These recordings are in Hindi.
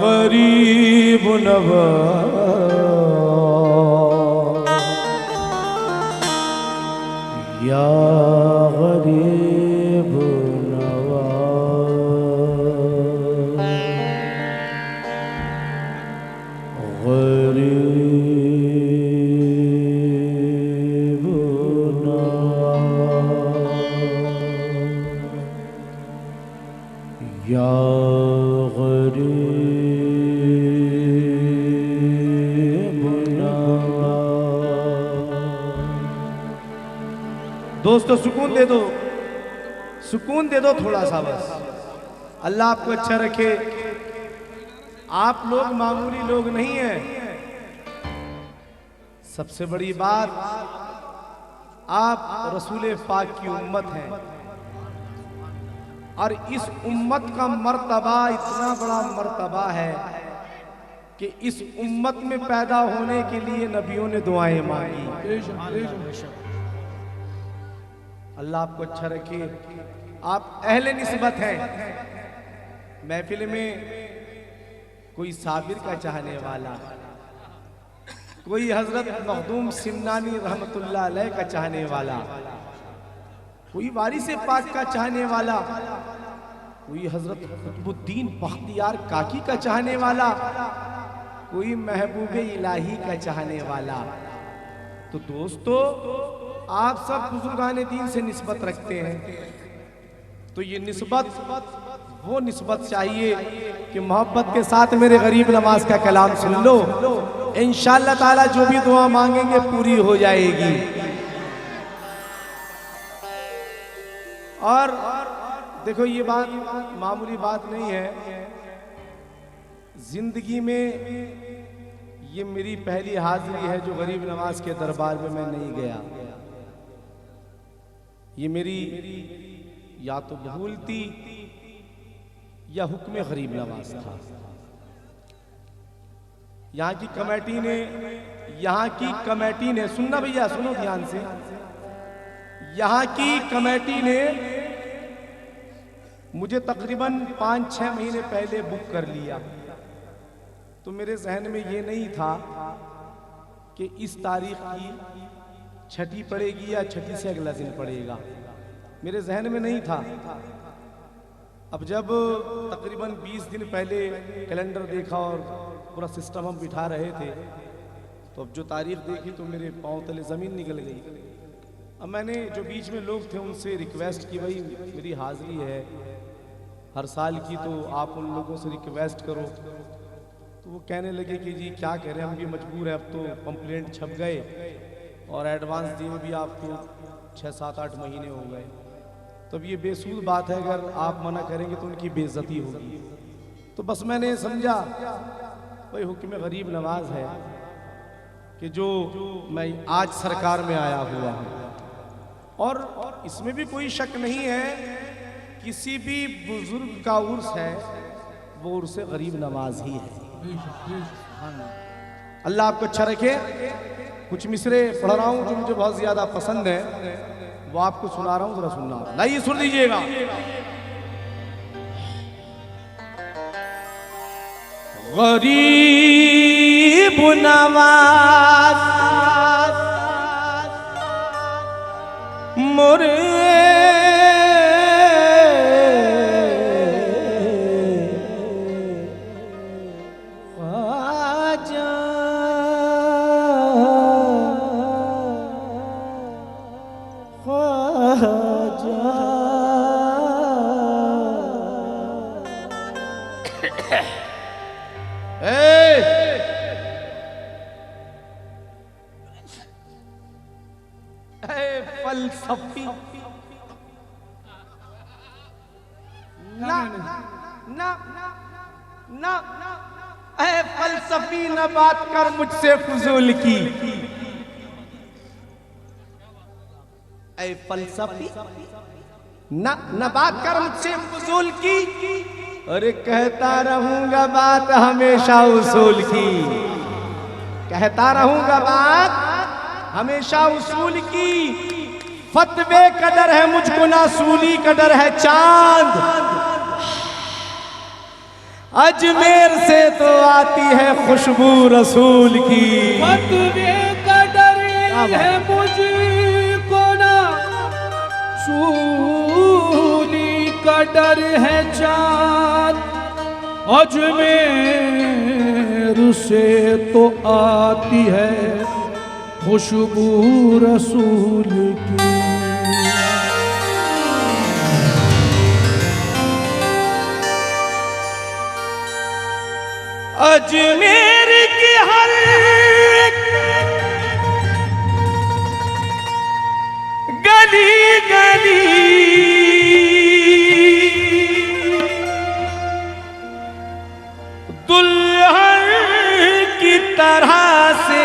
गरीब नवाज, या गरीब नवाज, गरीब नवाज, या दोस्तों सुकून दे दो, सुकून दे दो थोड़ा सा बस। अल्लाह आपको अच्छा रखे। आप लोग मामूली लोग नहीं हैं। सबसे बड़ी बात, आप रसूल पाक की उम्मत हैं और इस उम्मत का मर्तबा इतना बड़ा मर्तबा है कि इस उम्मत में पैदा होने के लिए नबियों ने दुआएं मांगी। अल्लाह आपको अच्छा रखे। आप अहले निस्बत हैं। महफिल में कोई साबिर का चाहने वाला, कोई हजरत मखदूम सिमनानी रहमतुल्लाह अलैह का चाहने वाला, कोई वारिस पाक का चाहने वाला, कोई हजरत कुतुबुद्दीन बख्तियार काकी का चाहने वाला, कोई महबूब इलाही का चाहने वाला। तो दोस्तों आप सब बुजुर्गाने दीन से निस्बत रखते हैं, तो ये निस्बत वो निस्बत चाहिए कि मोहब्बत के साथ मेरे गरीब नवाज का कलाम सुन लो। इंशाअल्लाह ताला जो भी दुआ मांगेंगे पूरी हो जाएगी। और देखो ये बात मामूली बात नहीं है। जिंदगी में ये मेरी पहली हाजिरी है जो गरीब नवाज के दरबार में मैं नहीं गया। ये मेरी या तो भूलती या हुक्म गरीब नवाज था। यहाँ की कमेटी ने सुनना भैया, सुनो ध्यान से। यहाँ की कमेटी ने मुझे तकरीबन 5-6 महीने पहले बुक कर लिया। तो मेरे जहन में ये नहीं था कि इस तारीख की छठी पड़ेगी या छठी से अगला दिन पड़ेगा, मेरे जहन में नहीं था। अब जब तकरीबन 20 दिन पहले कैलेंडर देखा और पूरा सिस्टम हम बिठा रहे थे, तो अब जो तारीख देखी तो मेरे पांव तले ज़मीन निकल गई। अब मैंने जो बीच में लोग थे उनसे रिक्वेस्ट की, भाई मेरी हाज़िरी है हर साल की, तो आप उन लोगों से रिक्वेस्ट करो। तो वो कहने लगे कि जी क्या करें, हम भी मजबूर है, अब तो कंप्लेंट छप गए और एडवांस दिए भी आपको 6-7-8 महीने हो गए। तो अब ये बेसूद बात है, अगर आप मना करेंगे तो उनकी बेइज्जती होगी। तो बस मैंने समझा भाई हुक्म गरीब नवाज है कि जो मैं आज सरकार में आया हुआ हूँ। और इसमें भी कोई शक नहीं है, किसी भी बुजुर्ग का उर्स है वो उर्स गरीब नवाज ही है। अल्लाह आपको अच्छा रखे। कुछ मिसरे पढ़ रहा हूँ जो मुझे बहुत ज्यादा पसंद है, वो आपको सुना रहा हूँ, जरा सुनना। लाइए सुन लीजिएगा। गरीब नवाज मोरे फलसफी ना ना ना फलसफी न बात कर मुझसे फजूल की। ऐ फलसफी न बात कर मुझसे फजूल की, अरे कहता रहूंगा बात हमेशा उसूल की, कहता रहूंगा बात हमेशा उसूल की। फतवे का डर है मुझको ना सूली का डर है चांद, अजमेर से तो आती है खुशबू रसूल की। फतवे का डर है मुझको ना, सूली का डर है चाँद। अजमेर से तो आती है खुशबू रसूल की। अजमेर की हर गली गली दुल्हन की तरह से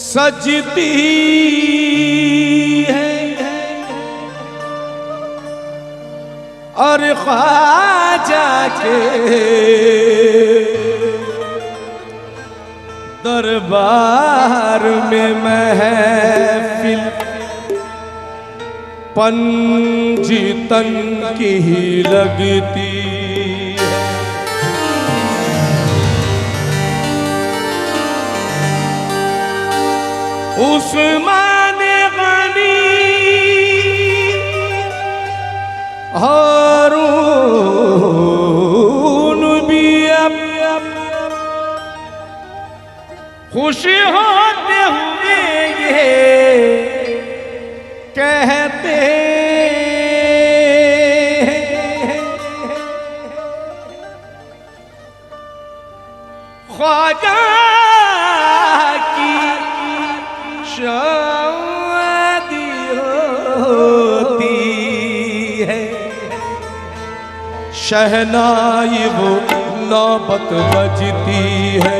सजती है और ख्वाजा के दरबार में महफिल पंजीतन की ही लगती है। उस्मान गनी हारून भी अब खुश होते हुए ये कहते ख्वाजा की शादी होती है, शहनाई वो नौबत बजती है।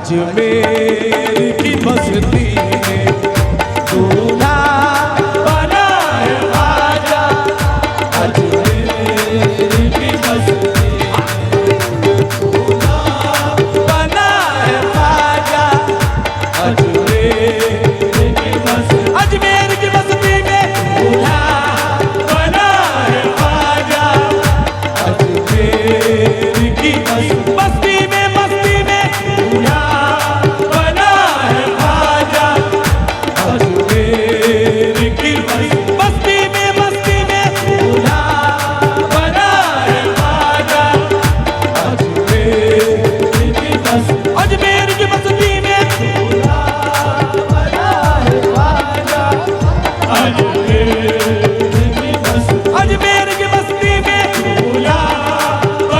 अजमेर की बस्ती में दूल्हा बना है ख्वाजा। अजमेर की बस्ती में दूल्हा बना है ख्वाजा। अजमेर की बस्ती में दूल्हा बना है ख्वाजा। अजमेर की बस्ती में दूल्हा बना है ख्वाजा। अजमेर की बस्ती में दूल्हा बना है ख्वाजा। अजमेर की बस्ती में दूल्हा बना है ख्वाजा। अजमेर की बस्ती में दूल्हा बना है ख्वाजा। अजमेर की बस्ती में दूल्हा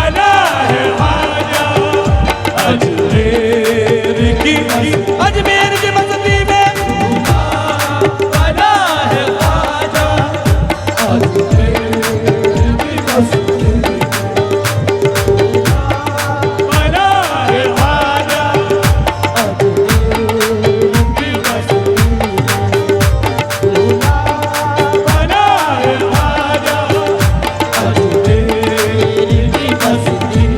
बना है ख्वाजा। अजमेर की बस्ती में दूल्हा बना है ख्वाजा। अजमेर की बस्ती में दूल्हा बना है ख्वाजा। अजमेर की बस्ती में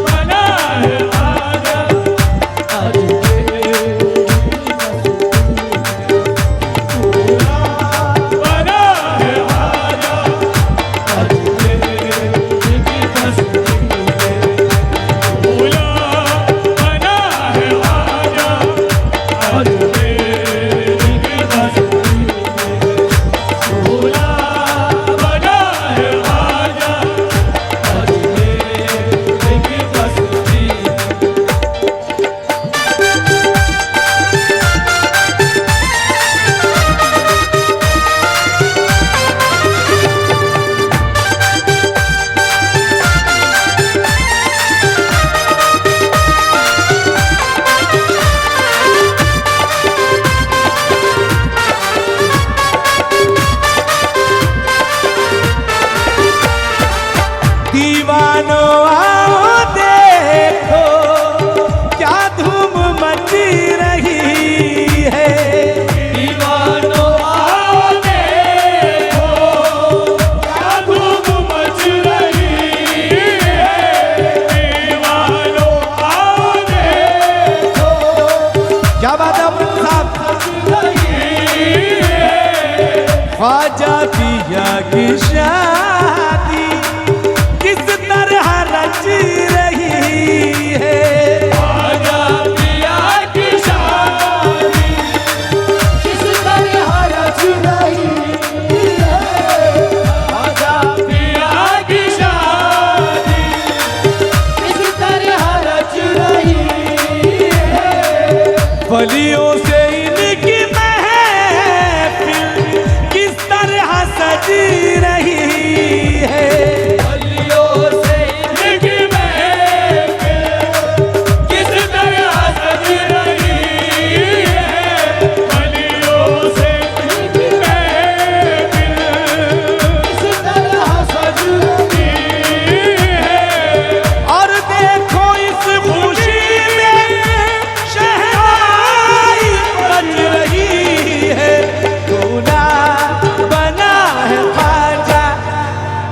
बना है ख्वाजा। दीवानो आओ देखो क्या धूम मची रही है। दीवानो आओ देखो क्या धूम मच रही है। दीवानो आओ देखो क्या बात है अब्दुल साहब। ख्वाजा पिया की शादी किस तरह रच रही है। ख्वाजा पिया की शादी किस तरह रच रही है। ख्वाजा पिया की शादी किस तरह रच रही है। बलियों से इनकी महफिल किस तरह सज रही है।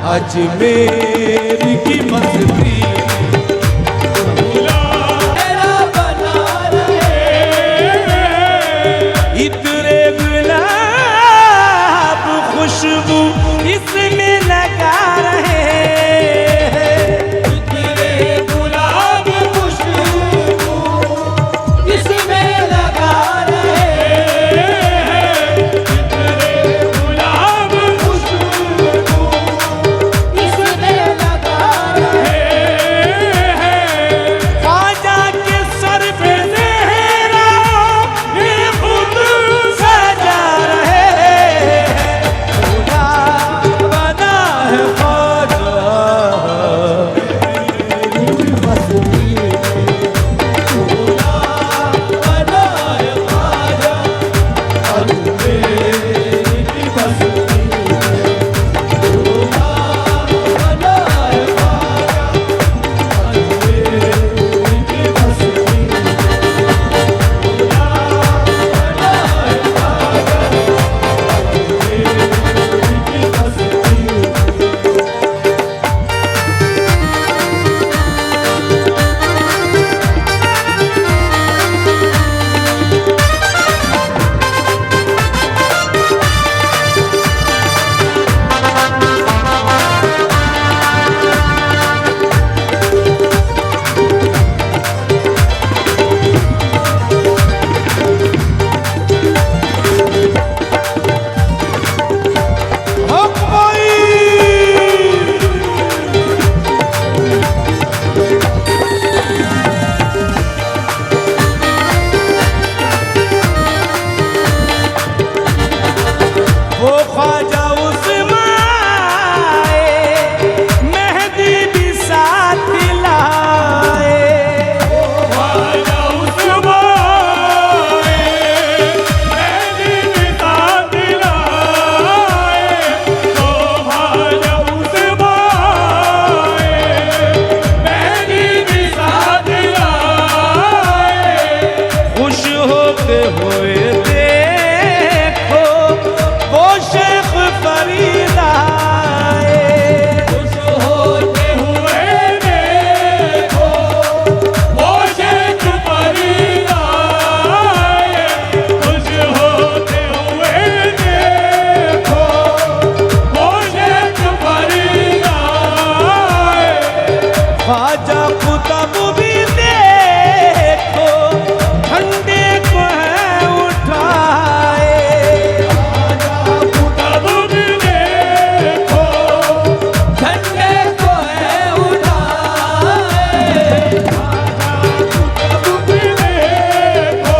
अजमेर की बस्ती दूल्हा बना रहे। इतने गुलाब खुशबू इसमें लगा रहे। इतने गुलाब खुशबू इसमें लगा रहे। इतने गुलाब खुशबू इसमें लगा हुए देखो वो शेख फरीद आए। खुश होते हुए देखो वो शेख फरीद आए। खुश होते हुए देखो वो शेख फरीद आए। ख्वाजा कुतुब भी देखो झंडे को है उठाए। तब भी देखो झंडे को है उठाए। तब भी देखो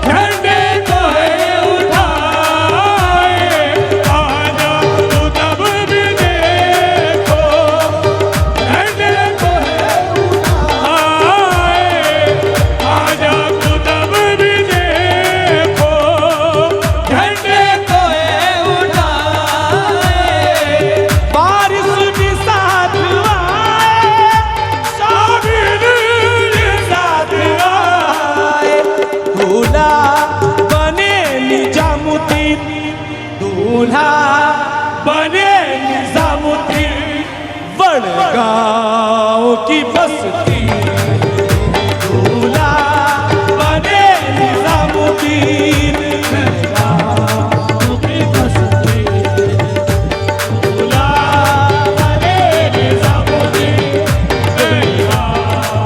झंडे को है उठाए। आजा तब भी देखो झंडे को है उठाए। आजा तब भी देखो झंडे को है उठाए। बारिश भी साथ आए, शामिल के साथ आए। दूल्हा बने निजामुद्दीन, दूल्हा बने निजामुद्दीन, बड़गांव की बस्ती। दूल्हा बने निजामुद्दीन, बड़गांव की बस्ती। दूल्हा बने निजामुद्दीन, बड़गांव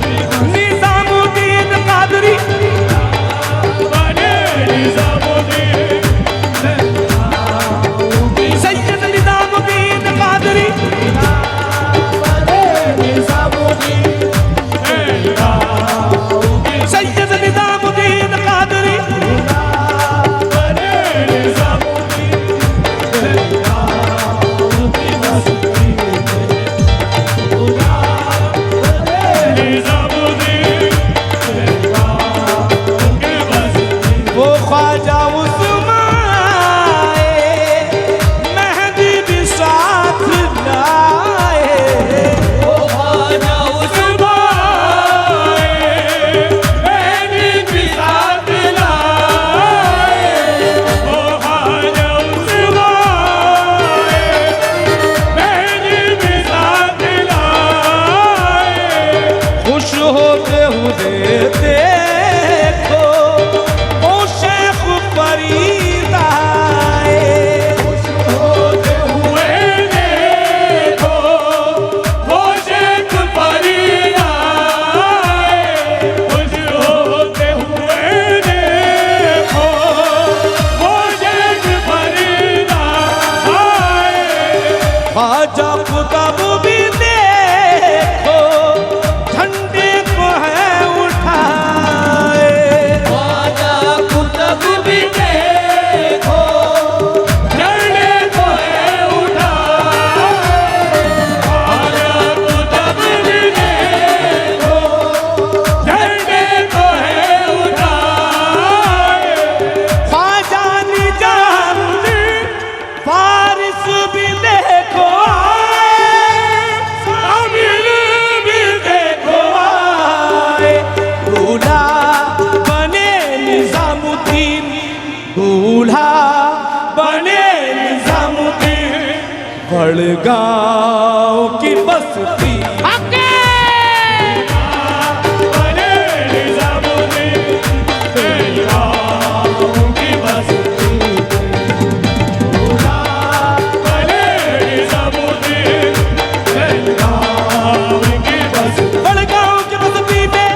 की निजामुद्दीन कादरी, बने निजामुद्दीन, सैयद निजामुद्दीन कादरी, बने निजामुद्दीन, सैयद निजामुद्दीन कादरी, बने निजामुद्दीन, वो ख्वाजा उस्माए मेहदी भी साथ लाए। ओ ख्वाजा उस्माए मेहदी भी साथ लाए। ओ ख्वाजा उस्माए मेहदी भी साथ लाए। खुश होते हुए देखो वो शेख फरीद आए। होते हुए देखो वो शेख फरीद आए। खुश होते हुए देखो वो शेख फरीद आए। ख्वाजा कुतुब भी देखो झंडे को है उठाए। ख्वाजा कुतुब भी देखो झंडे को है उठाए। ख्वाजा कुतुब भी देखो झंडे को है उठाए। ख्वाजा निजामुद्दीन फारिस भी देखो आए, शामिल भी देखो आए। दूल्हा बने निजामुद्दीन, दूल्हा बने निजामुद्दीन, बड़गांव की बस्ती। बने निजामुद्दीन, बड़गांव की बस्ती। बने निजामुद्दीन, बड़गांव की बस्ती। बड़गांव की बस्ती में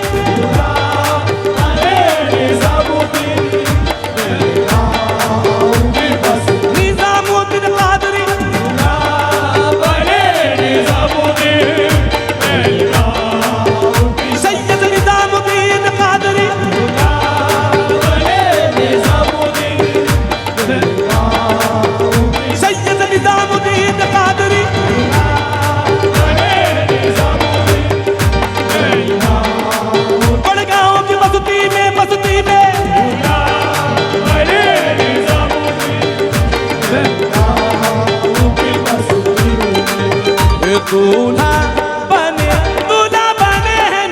बने निजामुद्दीन, बड़गांव की बस्ती। निजामुद्दीन कादरी, बने निजामुद्दीन, बड़गांव की सैयद निजामुद्दीन कादरी, बने निजामुद्दीन, बड़गांव की सैयद निजामुद्दीन कादरी, बने निजामुद्दीन, बड़गांव की बस्ती में बने निजामुद्दीन, बड़गांव की बस्ती। दूल्हा बने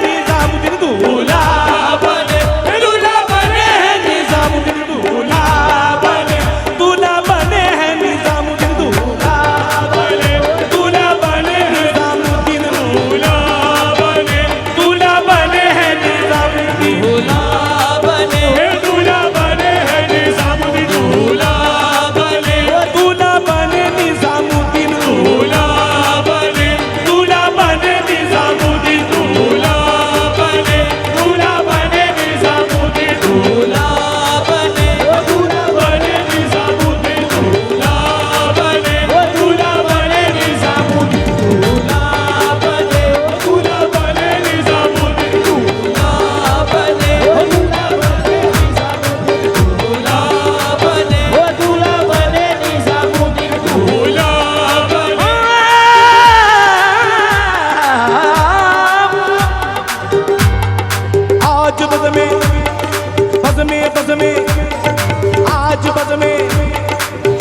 निजामुद्दीन, दूल्हा दूल्हा बने बज में आज बज में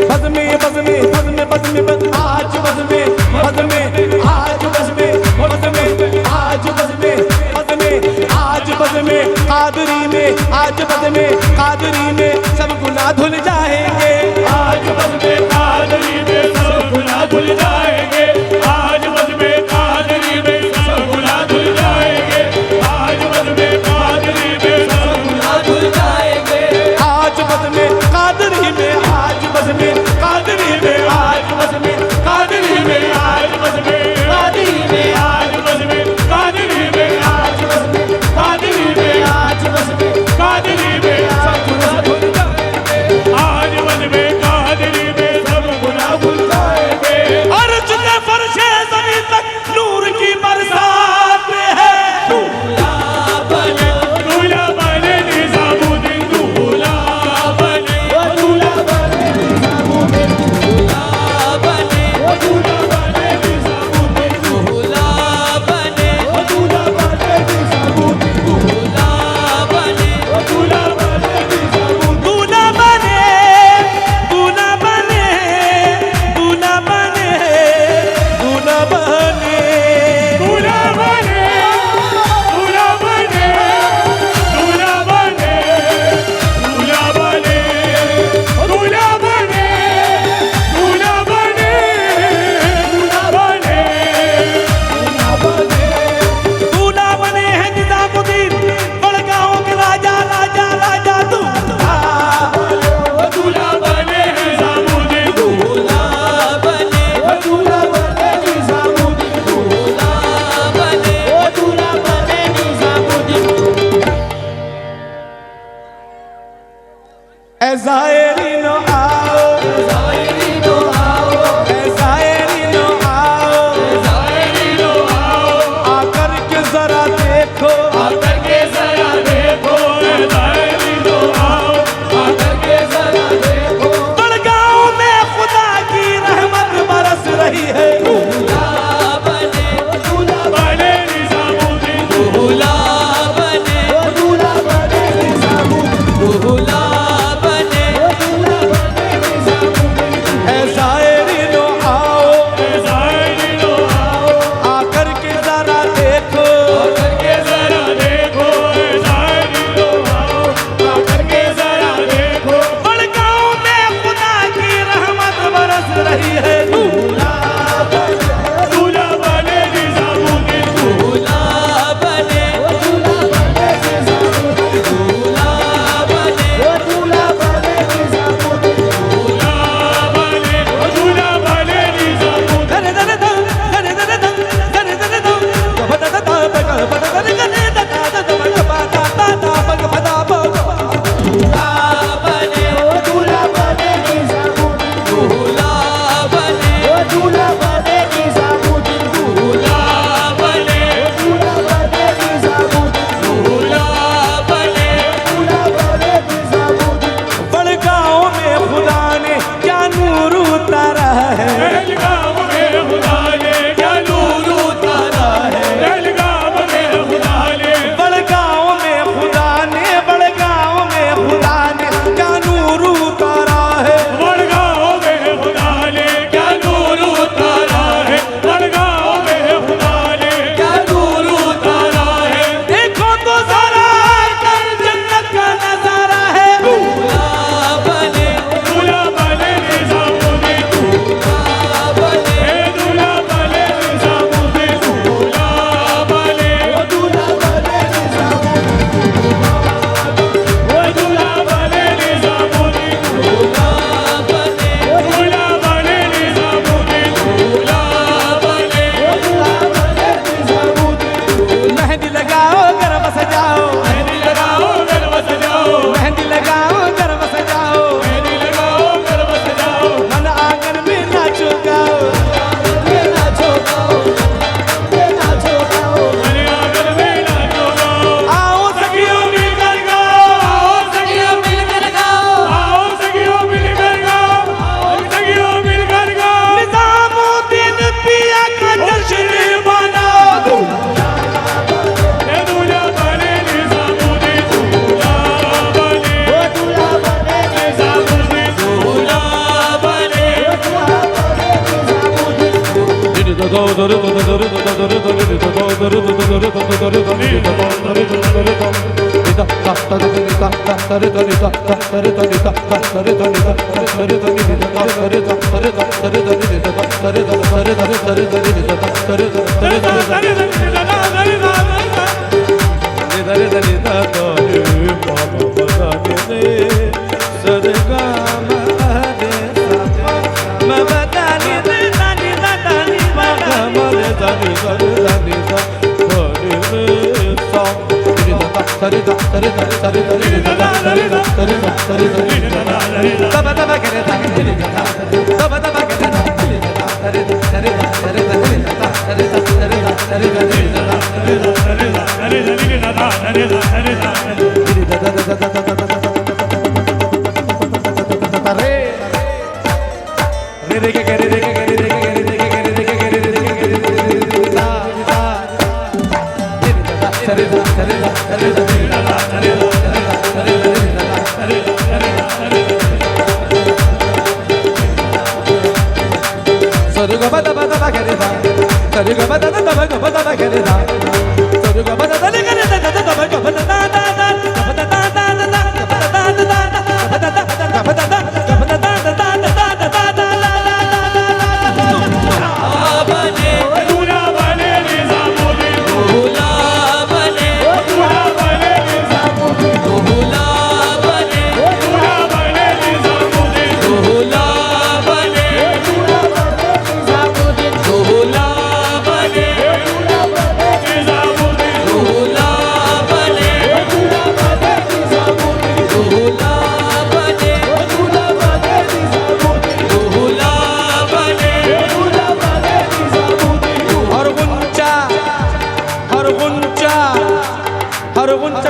बज में बज में बज में बज में बज आज बज में बज में आज बज में बज में आज बज में बज में आज बज में कादरी में आज बज में कादरी में सब गुनाह धुल जाएंगे आज बज में कादरी में सब गुनाह धुल जाएंगे आज बज में कादरी में सब गुनाह धुल जाएंगे आज बज में कादरी में सब गुनाह धुल जाएंगे आज बज में कादरी में आज बज में कादरी में आज बज में कादरी में आज बज में कादरी में आज बज में कादरी में आज बज में कादरी में आज बज में कादरी में सब गुनाह धुल जाएंगे आज बज में कादरी में सब गुनाह धुल जाएंगे अर्ज के फर्शे ज़मीन तक नूर की बरसात है दूल्हा बने निजामुद्दीन दूल्हा बने दूल्हा बने निजामुद्दीन दूल्हा बने दूल्हा बने निजामुद्दीन दूल्हा बने दूल्हा बने निजामुद्दीन दूल्हा बने दूल्हा बने निजामुद्दीन दूल्हा बने दूल्हा बने दूल्हा बने दूल्हा बने दूल्हा बने दूल्हा बने दूल्हा बने दूल्हा बने दूल्हा बने दूल्हा बने दूल्हा बने दूल्हा बने दूल्हा बने हैं निजामुद्दीन बड़गांव के राजा राजा राजा दूल्हा दूल्हा बने निजामुद्दीन दूल्हा बने दूल्हा बने निजामुद्दीन दूल्हा बने दूल्हा बने निजामुद्दीन ऐ ज़ायरीनो आओ ज़ायरीनो आओ ऐ ज़ायरीनो आओ ज़ायरीनो आओ आकर के जरा देखो आकर के जरा देखो ज़ायरीनो आओ आकर के जरा देखो बड़गांव में खुदा की रहमत बरस रही है दूल्हा बने निजामुद्दीन दूल्हा बने निजामुद्दीन दूल्हा बने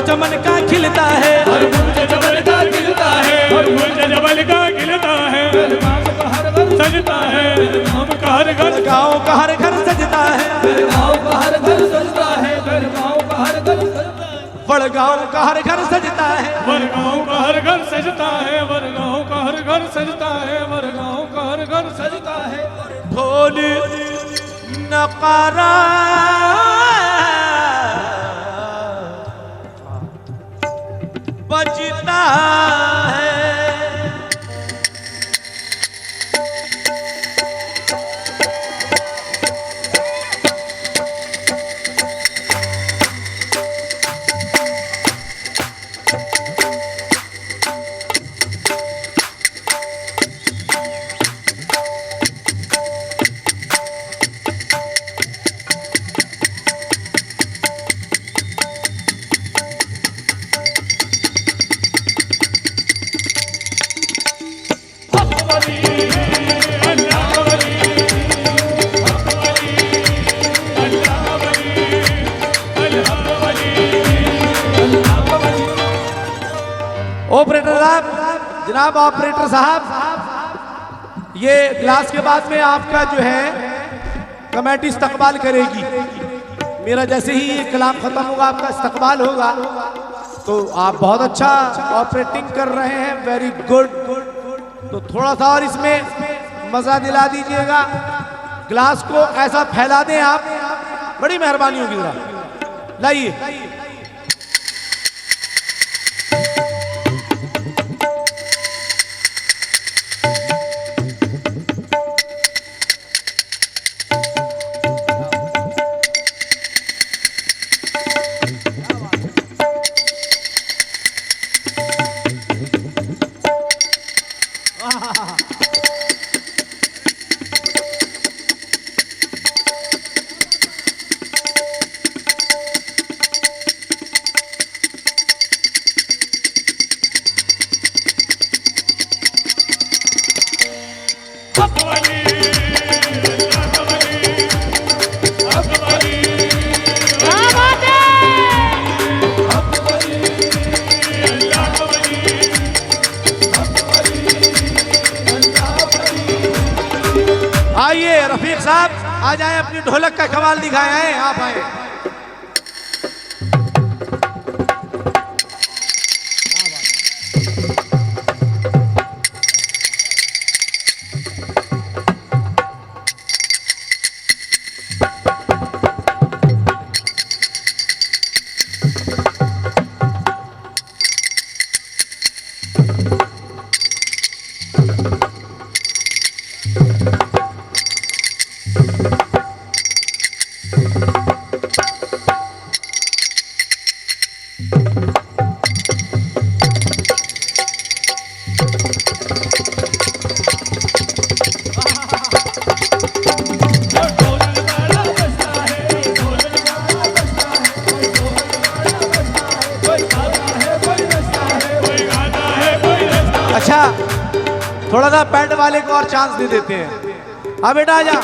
चमन का खिलता है, हर गुंज जबल का खिलता है, हर गुंज जबल का खिलता है, सजता है हम का हर घर, गाँव का हर घर सजता है, गाँव का हर घर सजता है, गाँव का हर घर सजता है, वडगांव का हर घर सजता है, वडगांव का हर घर सजता है, वडगांव का हर घर सजता है, वडगांव का हर घर सजता है। ढोल नकारा बजता है, ऑपरेटर साहब, जनाब ऑपरेटर साहब, ये क्लास के बाद में आपका जो है कमेटी इस्तकबाल करेगी। मेरा जैसे ही ये कलाम खत्म होगा आपका इस्तकबाल होगा। तो आप बहुत अच्छा ऑपरेटिंग कर रहे हैं, वेरी गुड। तो थोड़ा सा और इसमें मजा दिला दीजिएगा, ग्लास को ऐसा फैला दें आप, बड़ी मेहरबानी होगी। जरा लाइए। आइए रफीक साहब, आ जाए, अपनी ढोलक का कमाल दिखाए हैं। आप आए। थोड़ा सा पैंट वाले को और चांस दे देते हैं। हाँ बेटा आजा।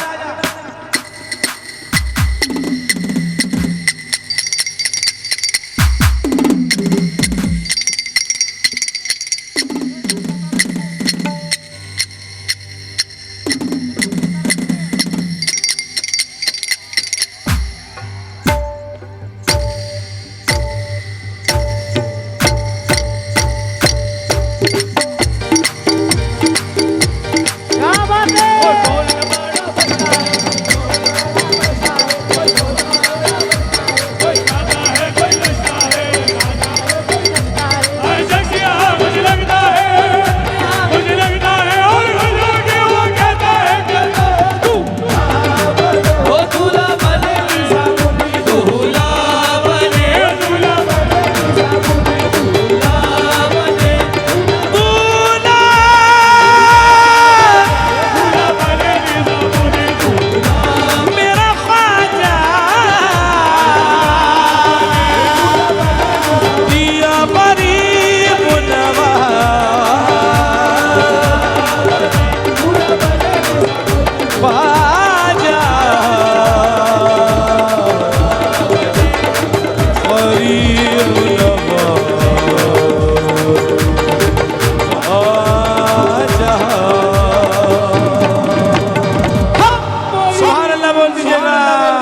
सुभान अल्लाह बोल दीजिएगा।